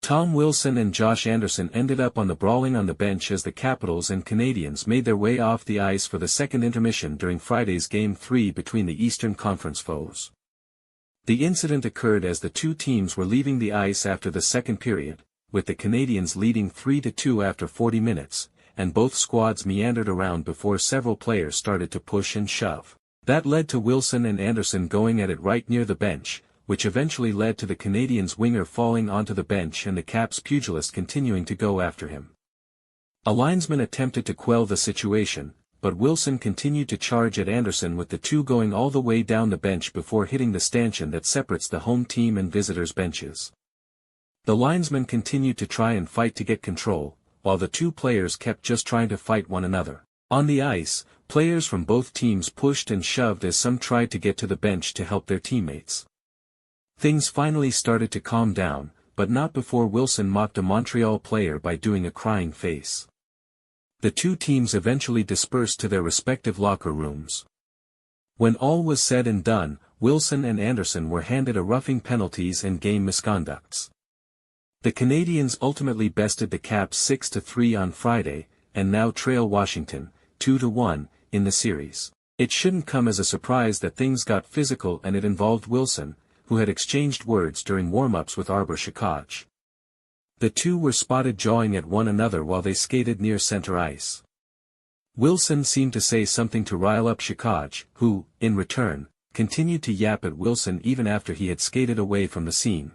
Tom Wilson and Josh Anderson ended up on the brawling on the bench as the Capitals and Canadiens made their way off the ice for the second intermission during Friday's Game 3 between the Eastern Conference foes. The incident occurred as the two teams were leaving the ice after the second period, with the Canadiens leading 3-2 after 40 minutes, and both squads meandered around before several players started to push and shove. That led to Wilson and Anderson going at it right near the bench, which eventually led to the Canadiens' winger falling onto the bench and the Caps pugilist continuing to go after him. A linesman attempted to quell the situation, but Wilson continued to charge at Anderson with the two going all the way down the bench before hitting the stanchion that separates the home team and visitors' benches. The linesman continued to try and fight to get control, while the two players kept just trying to fight one another. On the ice, players from both teams pushed and shoved as some tried to get to the bench to help their teammates. Things finally started to calm down, but not before Wilson mocked a Montreal player by doing a crying face. The two teams eventually dispersed to their respective locker rooms. When all was said and done, Wilson and Anderson were handed a roughing penalties and game misconducts. The Canadiens ultimately bested the Caps 6-3 on Friday, and now trail Washington, 2-1, in the series. It shouldn't come as a surprise that things got physical, and it involved Wilson, who had exchanged words during warm-ups with Arbor Shakaj. The two were spotted jawing at one another while they skated near center ice. Wilson seemed to say something to rile up Shakaj, who, in return, continued to yap at Wilson even after he had skated away from the scene.